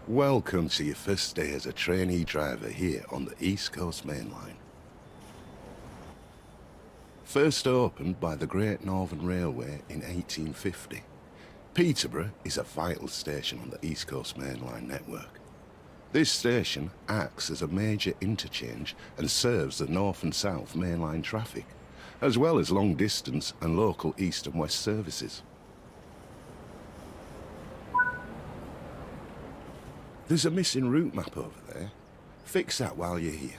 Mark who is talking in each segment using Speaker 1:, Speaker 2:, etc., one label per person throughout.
Speaker 1: Welcome to your first day as a trainee driver here on the East Coast Main Line. First opened by the Great Northern Railway in 1850, Peterborough is a vital station on the East Coast Main Line network. This station acts as a major interchange and serves the north and south mainline traffic, as well as long distance and local east and west services. There's a missing route map over there. Fix that while you're here.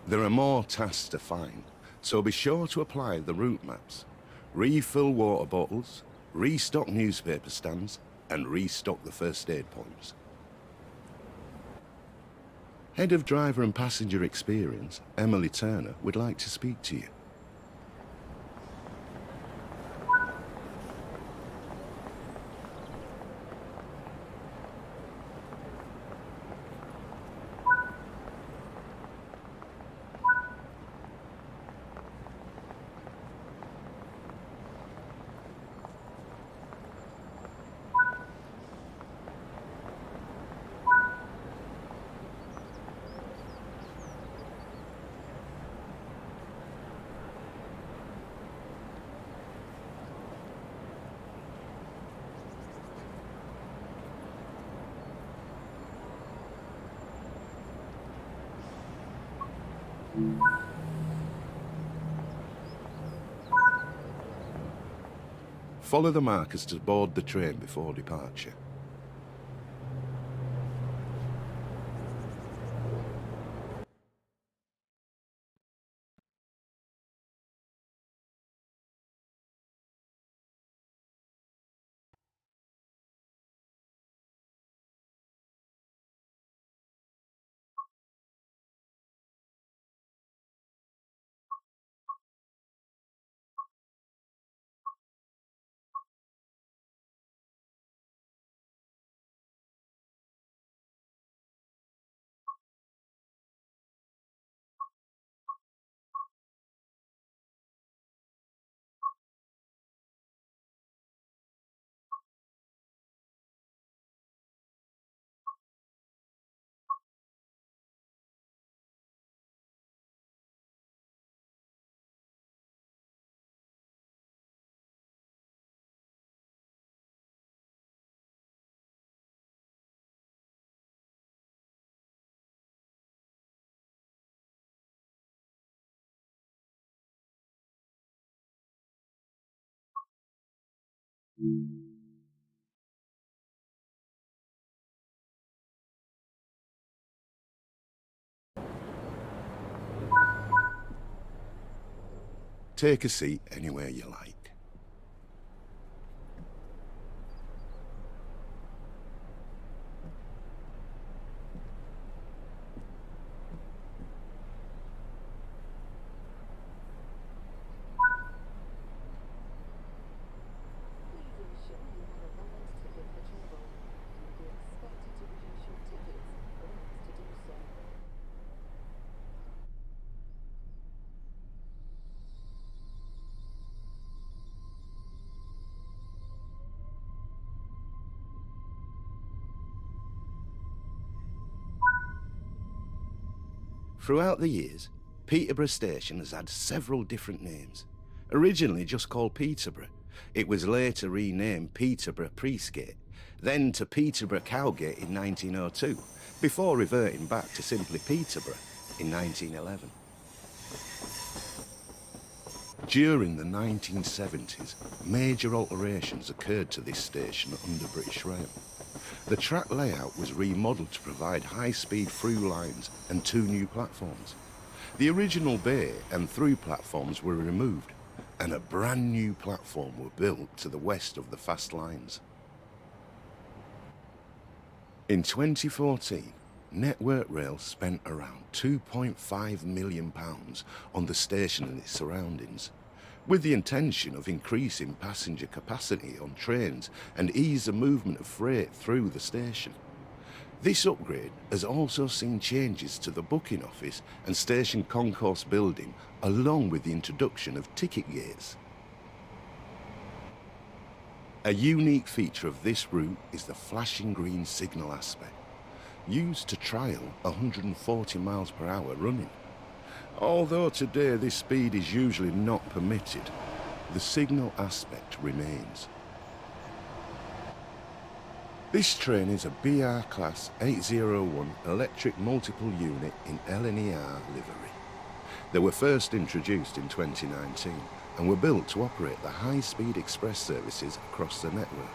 Speaker 1: There are more tasks to find, so be sure to apply the route maps. Refill water bottles, restock newspaper stands, and restock the first aid points. Head of Driver and Passenger Experience, Emily Turner, would like to speak to you. Follow the markers to board the train before departure. Take a seat anywhere you like. Throughout the years, Peterborough Station has had several different names. Originally just called Peterborough, it was later renamed Peterborough Priestgate, then to Peterborough Cowgate in 1902, before reverting back to simply Peterborough in 1911. During the 1970s, major alterations occurred to this station under British Rail. The track layout was remodelled to provide high-speed through lines and 2 new platforms. The original bay and through platforms were removed, and a brand new platform were built to the west of the fast lines. In 2014, Network Rail spent around £2.5 million on the station and its surroundings, with the intention of increasing passenger capacity on trains and ease the movement of freight through the station. This upgrade has also seen changes to the booking office and station concourse building, along with the introduction of ticket gates. A unique feature of this route is the flashing green signal aspect, used to trial 140 miles per hour running. Although today this speed is usually not permitted, the signal aspect remains. This train is a BR Class 801 electric multiple unit in LNER livery. They were first introduced in 2019 and were built to operate the high-speed express services across the network.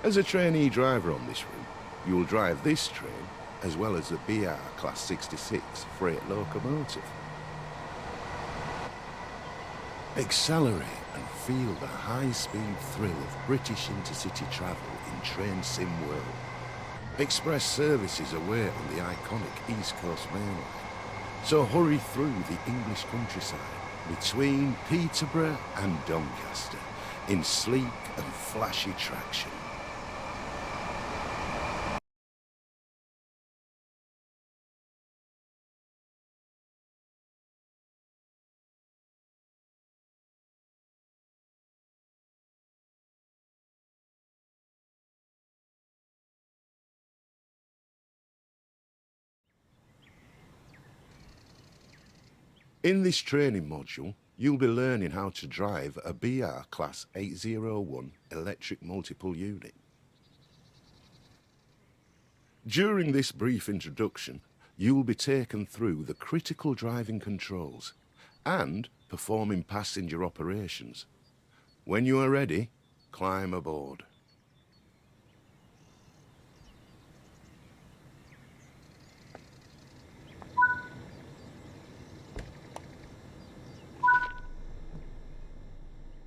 Speaker 1: As a trainee driver on this route, you will drive this train as well as the BR Class 66 freight locomotive. Accelerate and feel the high-speed thrill of British intercity travel in Train Sim World. Express services await on the iconic East Coast Main Line, so hurry through the English countryside between Peterborough and Doncaster in sleek and flashy traction. In this training module, you'll be learning how to drive a BR Class 801 electric multiple unit. During this brief introduction, you'll be taken through the critical driving controls and performing passenger operations. When you are ready, climb aboard.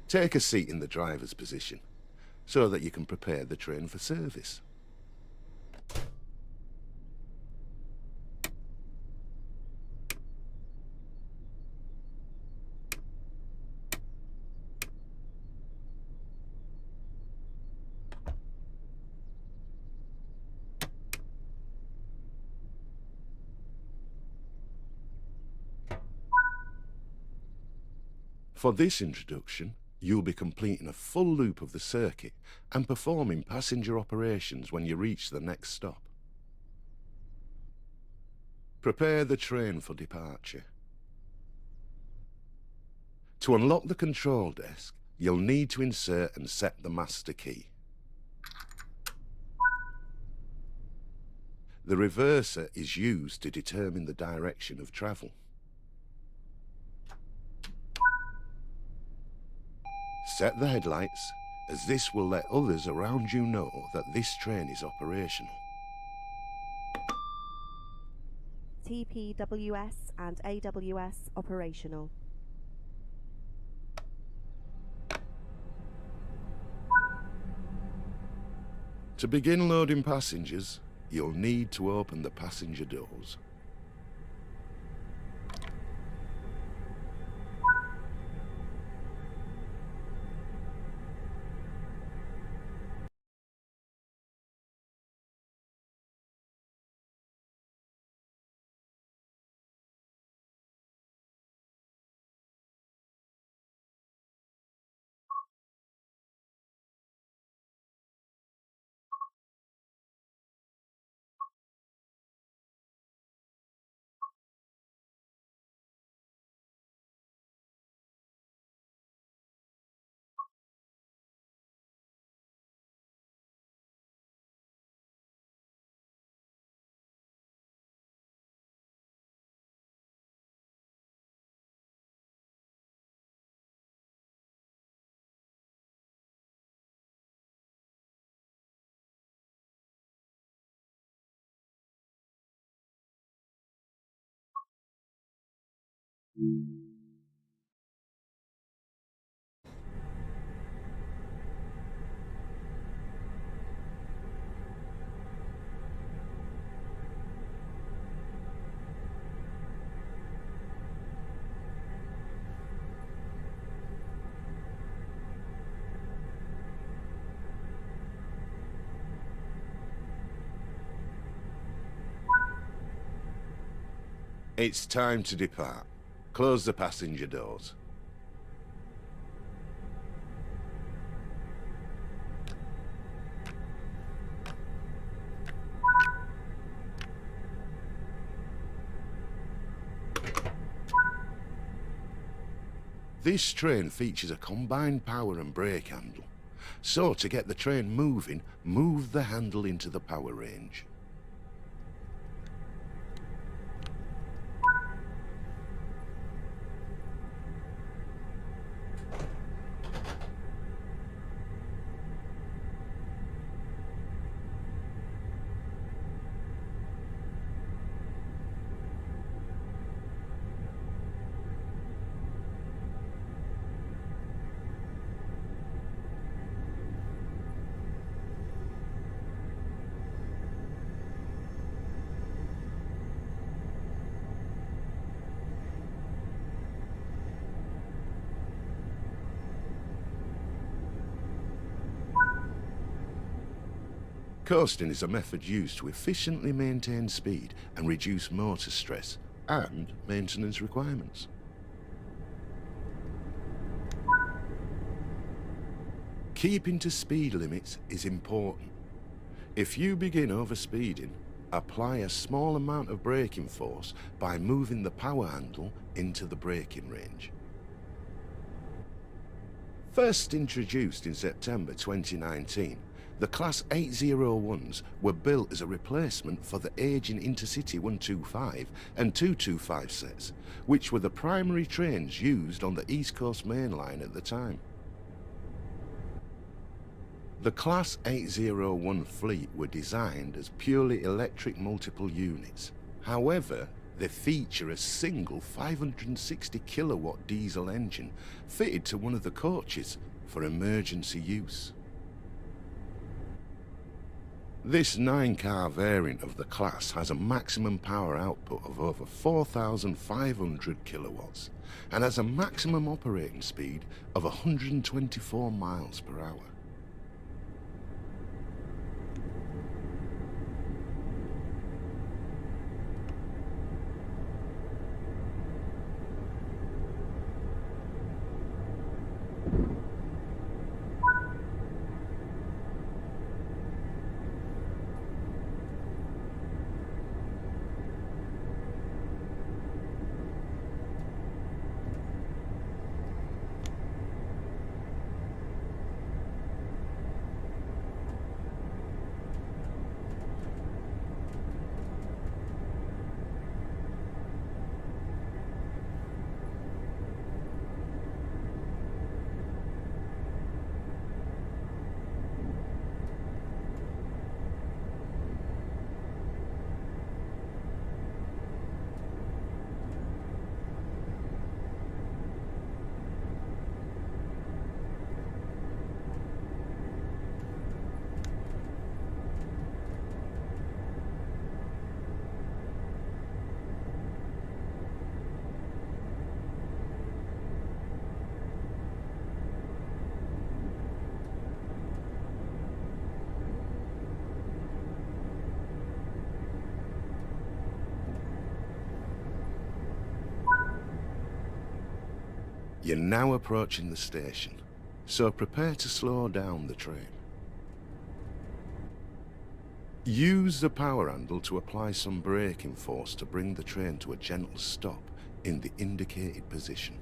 Speaker 1: Take a seat in the driver's position so that you can prepare the train for service. For this introduction, you'll be completing a full loop of the circuit and performing passenger operations when you reach the next stop. Prepare the train for departure. To unlock the control desk, you'll need to insert and set the master key. The reverser is used to determine the direction of travel. Set the headlights, as this will let others around you know that this train is operational.
Speaker 2: TPWS and AWS operational.
Speaker 1: To begin loading passengers, you'll need to open the passenger doors. It's time to depart. Close the passenger doors. This train features a combined power and brake handle. So to get the train moving, move the handle into the power range. Coasting is a method used to efficiently maintain speed and reduce motor stress and maintenance requirements. Keeping to speed limits is important. If you begin overspeeding, apply a small amount of braking force by moving the power handle into the braking range. First introduced in September 2019, the Class 801s were built as a replacement for the aging Intercity 125 and 225 sets, which were the primary trains used on the East Coast Main Line at the time. The Class 801 fleet were designed as purely electric multiple units. However, they feature a single 560 kilowatt diesel engine fitted to one of the coaches for emergency use. This 9-car variant of the class has a maximum power output of over 4,500 kilowatts and has a maximum operating speed of 124 miles per hour. You're now approaching the station, so prepare to slow down the train. Use the power handle to apply some braking force to bring the train to a gentle stop in the indicated position.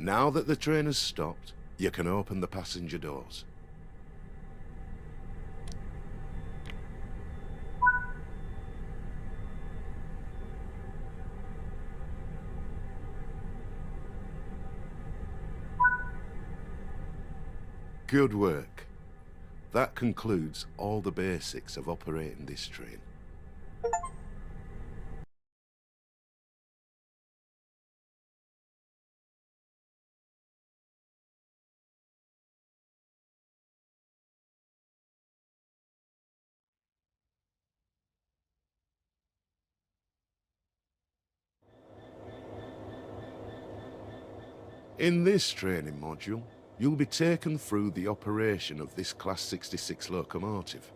Speaker 1: Now that the train has stopped, you can open the passenger doors. Good work. That concludes all the basics of operating this train. In this training module, you'll be taken through the operation of this Class 66 locomotive.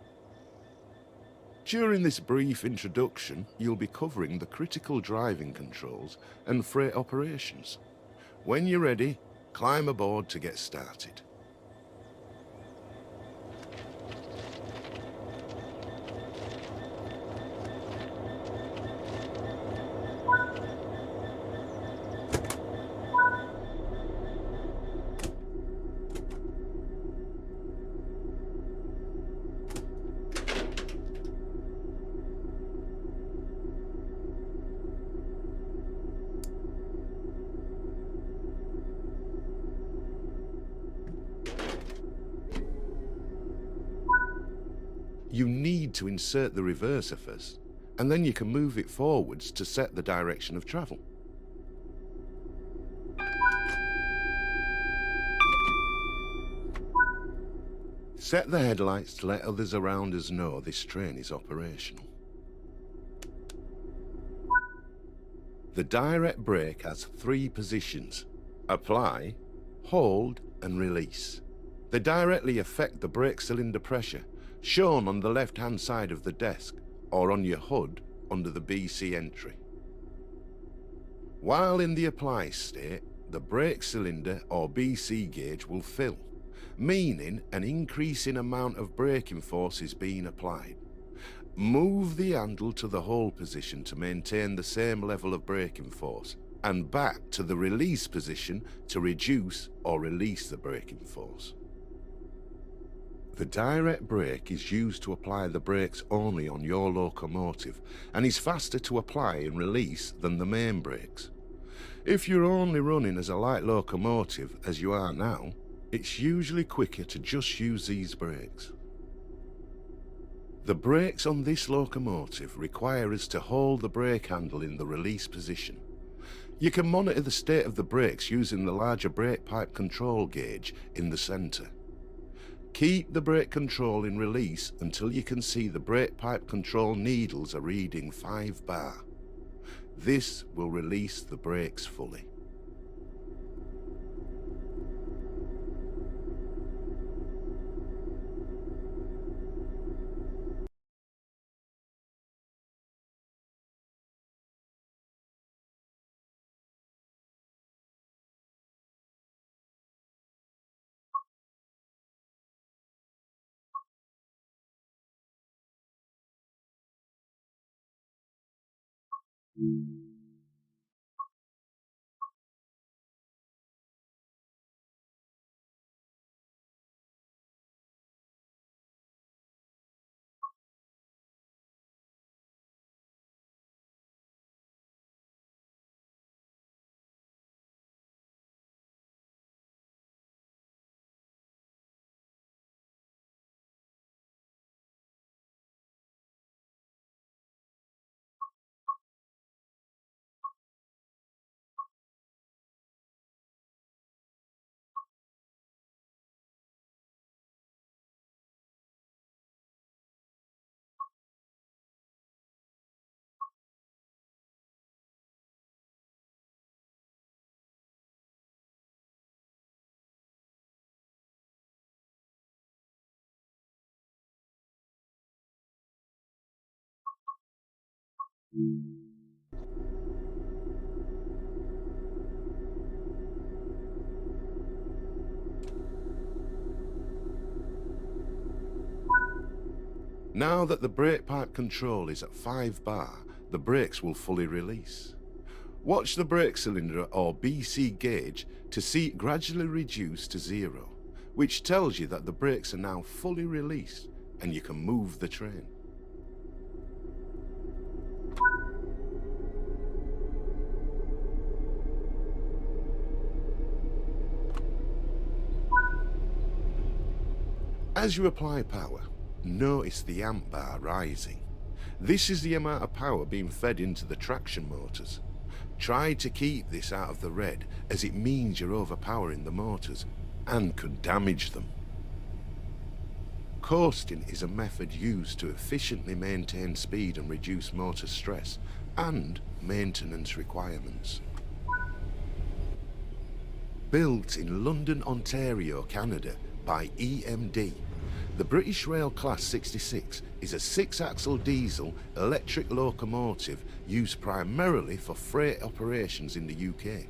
Speaker 1: During this brief introduction, you'll be covering the critical driving controls and freight operations. When you're ready, climb aboard to get started. You need to insert the reverser first, and then you can move it forwards to set the direction of travel. Set the headlights to let others around us know this train is operational. The direct brake has 3 positions: apply, hold, and release. They directly affect the brake cylinder pressure, shown on the left-hand side of the desk, or on your HUD under the BC entry. While in the apply state, the brake cylinder or BC gauge will fill, meaning an increasing amount of braking force is being applied. Move the handle to the hold position to maintain the same level of braking force, and back to the release position to reduce or release the braking force. The direct brake is used to apply the brakes only on your locomotive and is faster to apply and release than the main brakes. If you're only running as a light locomotive, as you are now, it's usually quicker to just use these brakes. The brakes on this locomotive require us to hold the brake handle in the release position. You can monitor the state of the brakes using the larger brake pipe control gauge in the centre. Keep the brake control in release until you can see the brake pipe control needles are reading 5 bar. This will release the brakes fully. Now that the brake pipe control is at 5 bar, the brakes will fully release. Watch the brake cylinder or BC gauge to see it gradually reduce to 0, which tells you that the brakes are now fully released and you can move the train. As you apply power, notice the amp bar rising. This is the amount of power being fed into the traction motors. Try to keep this out of the red, as it means you're overpowering the motors and could damage them. Coasting is a method used to efficiently maintain speed and reduce motor stress and maintenance requirements. Built in London, Ontario, Canada by EMD, the British Rail Class 66 is a 6-axle diesel electric locomotive used primarily for freight operations in the UK.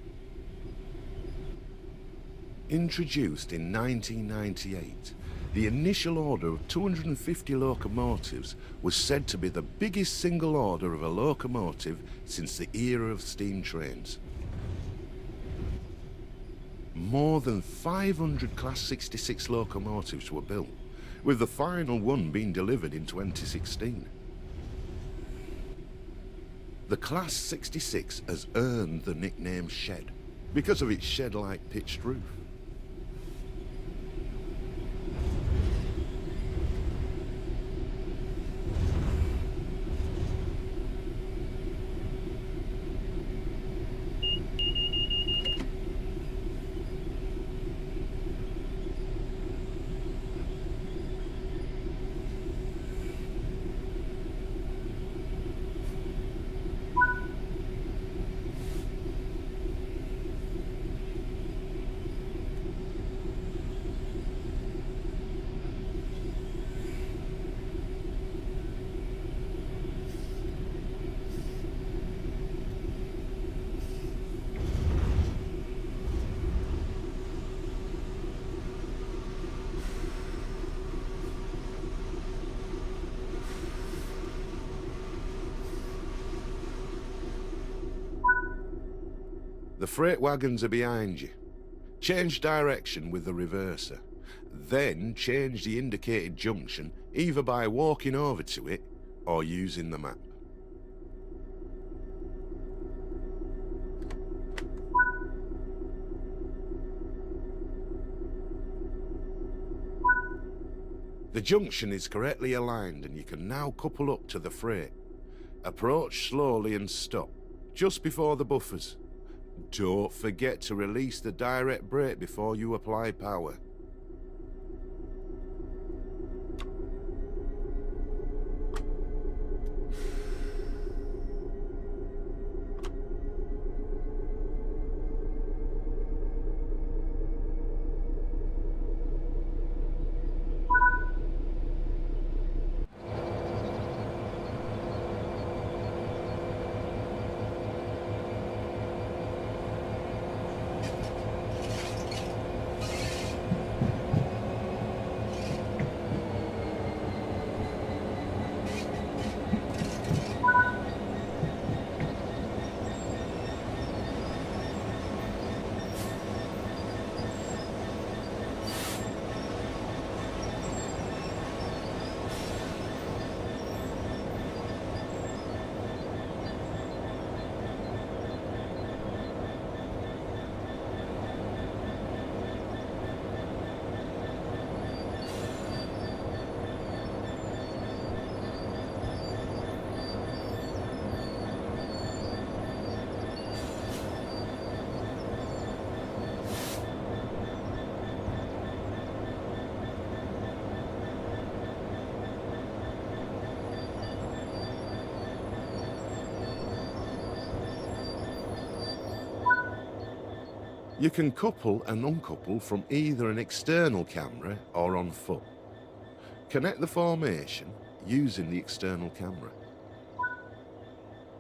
Speaker 1: Introduced in 1998, the initial order of 250 locomotives was said to be the biggest single order of a locomotive since the era of steam trains. More than 500 Class 66 locomotives were built, with the final one being delivered in 2016. The Class 66 has earned the nickname Shed because of its shed-like pitched roof. The freight wagons are behind you. Change direction with the reverser. Then change the indicated junction either by walking over to it or using the map. The junction is correctly aligned and you can now couple up to the freight. Approach slowly and stop, just before the buffers. Don't forget to release the direct brake before you apply power. You can couple and uncouple from either an external camera or on foot. Connect the formation using the external camera.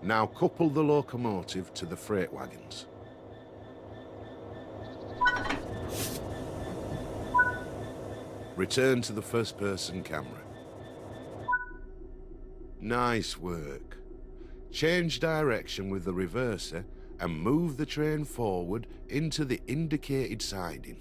Speaker 1: Now couple the locomotive to the freight wagons. Return to the first-person camera. Nice work. Change direction with the reverser and move the train forward into the indicated siding.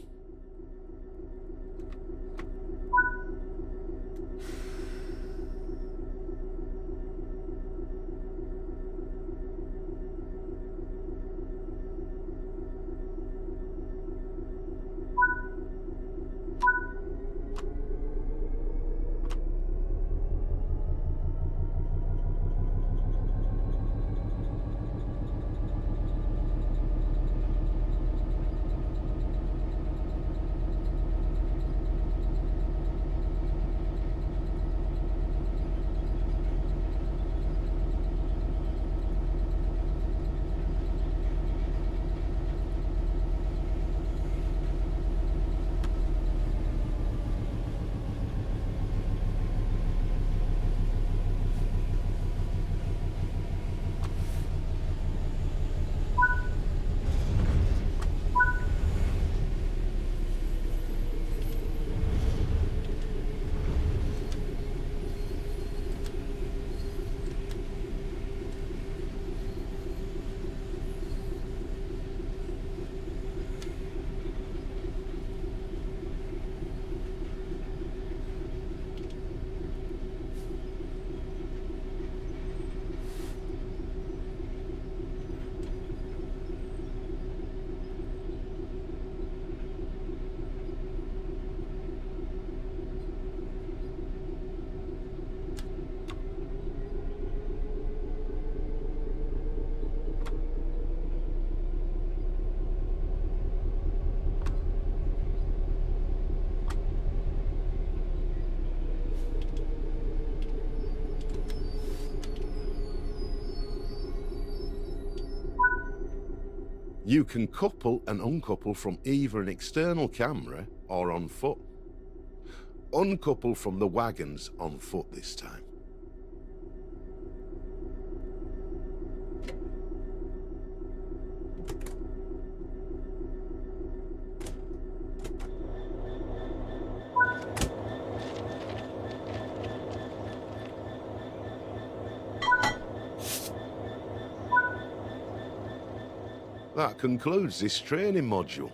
Speaker 1: You can couple and uncouple from either an external camera or on foot. Uncouple from the wagons on foot this time. That concludes this training module.